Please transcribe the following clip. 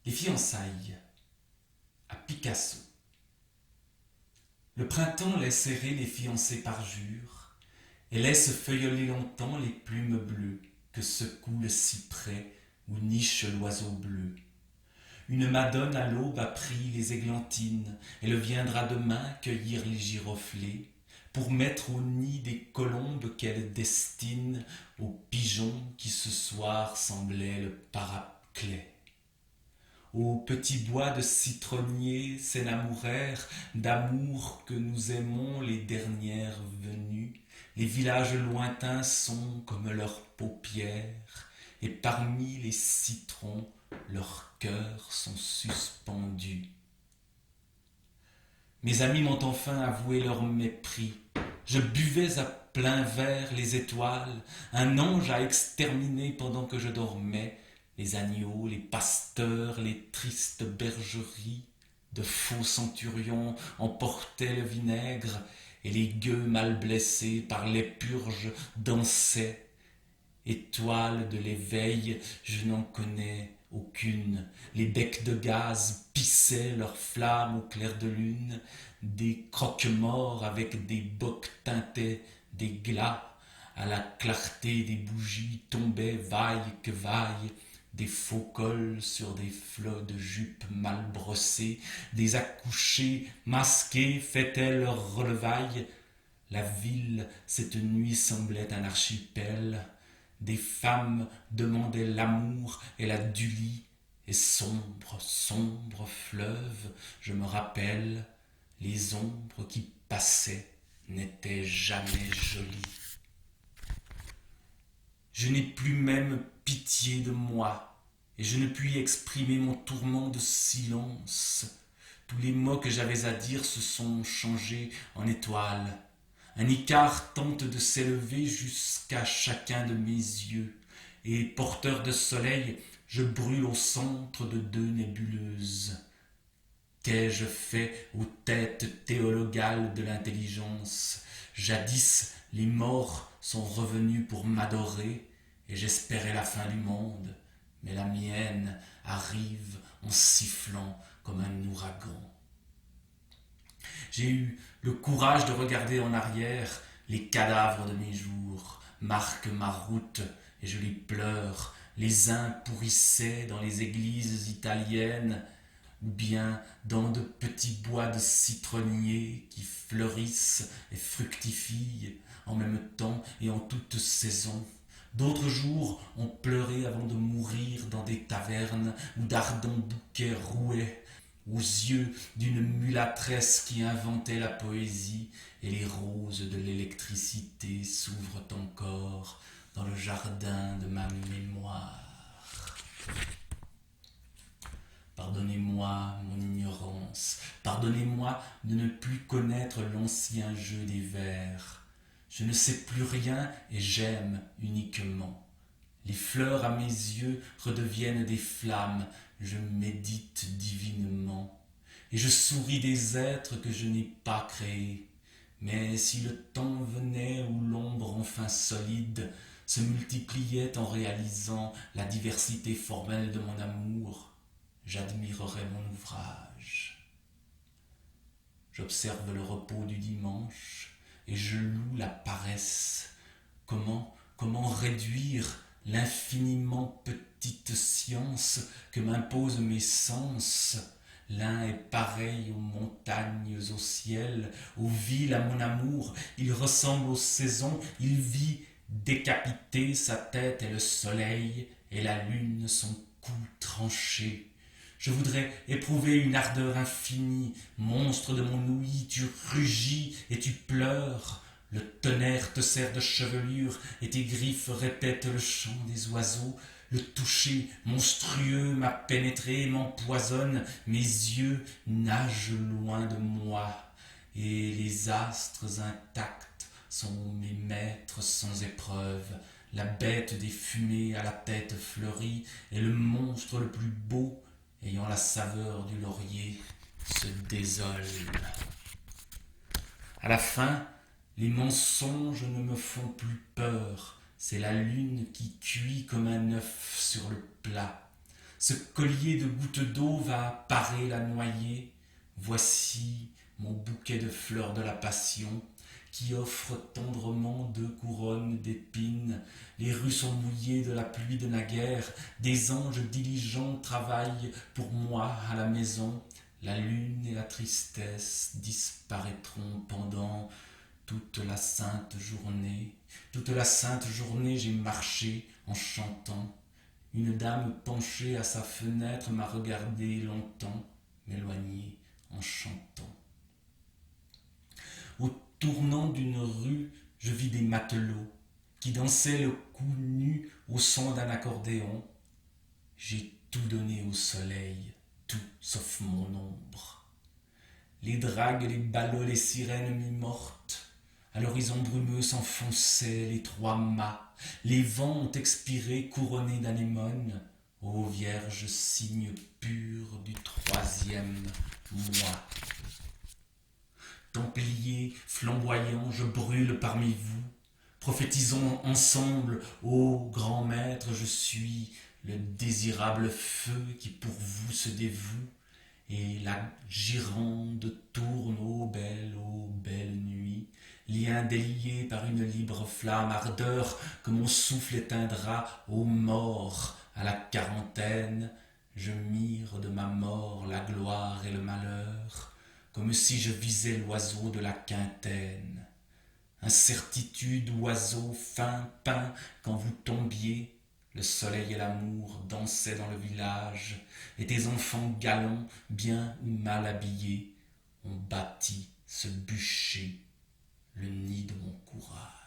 Les fiançailles à Picasso. Le printemps laisse serrer les fiancés parjure et laisse feuilleler longtemps les plumes bleues que secoue le cyprès où niche l'oiseau bleu. Une madone à l'aube a pris les églantines, elle viendra demain cueillir les giroflées pour mettre au nid des colombes qu'elle destine aux pigeons qui ce soir semblaient le paraclet. Au petit bois de citronniers s'énamourèrent d'amour que nous aimons les dernières venues. Les villages lointains sont comme leurs paupières, et parmi les citrons, leurs cœurs sont suspendus. Mes amis m'ont enfin avoué leur mépris. Je buvais à plein verre les étoiles, un ange a exterminé pendant que je dormais les agneaux, les pasteurs, les tristes bergeries. De faux centurions emportaient le vinaigre, et les gueux mal blessés par les purges dansaient. Étoiles de l'éveil, je n'en connais aucune. Les becs de gaz pissaient leurs flammes au clair de lune. Des croque-morts avec des bocs teintaient des glas. À la clarté des bougies tombaient vaille que vaille des faux cols sur des flots de jupes mal brossées. Des accouchés masqués fêtaient leur relevaille. La ville, cette nuit, semblait un archipel. Des femmes demandaient l'amour et la dulie. Et sombre, sombre fleuve, je me rappelle, les ombres qui passaient n'étaient jamais jolies. Je n'ai plus même pitié de moi, et je ne puis exprimer mon tourment de silence. Tous les mots que j'avais à dire se sont changés en étoiles. Un Icare tente de s'élever jusqu'à chacun de mes yeux, et porteur de soleil, je brûle au centre de deux nébuleuses. Qu'ai-je fait aux têtes théologales de l'intelligence? Jadis, les morts sont revenus pour m'adorer, et j'espérais la fin du monde, mais la mienne arrive en sifflant comme un ouragan. J'ai eu le courage de regarder en arrière les cadavres de mes jours, marquent ma route et je les pleure. Les uns pourrissaient dans les églises italiennes, ou bien dans de petits bois de citronniers qui fleurissent et fructifient en même temps et en toute saison. D'autres jours ont pleuré avant de mourir dans des tavernes où d'ardents bouquets rouaient aux yeux d'une mulâtresse qui inventait la poésie, et les roses de l'électricité s'ouvrent encore dans le jardin de ma mémoire. Pardonnez-moi mon ignorance, pardonnez-moi de ne plus connaître l'ancien jeu des vers. Je ne sais plus rien et j'aime uniquement. Les fleurs à mes yeux redeviennent des flammes, je médite divinement. Et je souris des êtres que je n'ai pas créés. Mais si le temps venait où l'ombre enfin solide se multipliait en réalisant la diversité formelle de mon amour, j'admirerais mon ouvrage. J'observe le repos du dimanche et je loue la paresse. Comment réduire l'infiniment petite science que m'imposent mes sens? L'un est pareil aux montagnes au ciel, aux villes à mon amour, il ressemble aux saisons, il vit décapité, sa tête est le soleil et la lune son cou tranché. Je voudrais éprouver une ardeur infinie, monstre de mon ouïe, tu rugis et tu pleures. Le tonnerre te sert de chevelure et tes griffes répètent le chant des oiseaux. Le toucher monstrueux m'a pénétré, m'empoisonne, mes yeux nagent loin de moi. Et les astres intacts sont mes maîtres sans épreuve. La bête des fumées à la tête fleurie est le monstre le plus beau, ayant la saveur du laurier, se désole. À la fin, les mensonges ne me font plus peur, c'est la lune qui cuit comme un œuf sur le plat. Ce collier de gouttes d'eau va parer la noyer. Voici mon bouquet de fleurs de la passion qui offre tendrement 2 couronnes d'épines. Les rues sont mouillées de la pluie de naguère. Des anges diligents travaillent pour moi à la maison. La lune et la tristesse disparaîtront pendant toute la sainte journée. Toute la sainte journée, j'ai marché en chantant. Une dame penchée à sa fenêtre m'a regardé longtemps, m'éloigner en chantant. Au tournant d'une rue, je vis des matelots qui dansaient le cou nu au son d'un accordéon. J'ai tout donné au soleil, tout sauf mon ombre. Les dragues, les ballots, les sirènes mi-mortes. À l'horizon brumeux s'enfonçaient les 3 mâts. Les vents ont expiré, couronnés d'anémones. Ô vierge signe pur du 3e mois. Templiers flamboyants, je brûle parmi vous. Prophétisons ensemble, ô grand maître, je suis le désirable feu qui pour vous se dévoue. Et la girande tourne, ô belle nuit, lien délié par une libre flamme, ardeur que mon souffle éteindra, ô mort, à la quarantaine. Je mire de ma mort la gloire et le malheur, comme si je visais l'oiseau de la quintaine. Incertitude, oiseau fin peint, quand vous tombiez, le soleil et l'amour dansaient dans le village, et tes enfants galants, bien ou mal habillés, ont bâti ce bûcher, le nid de mon courage.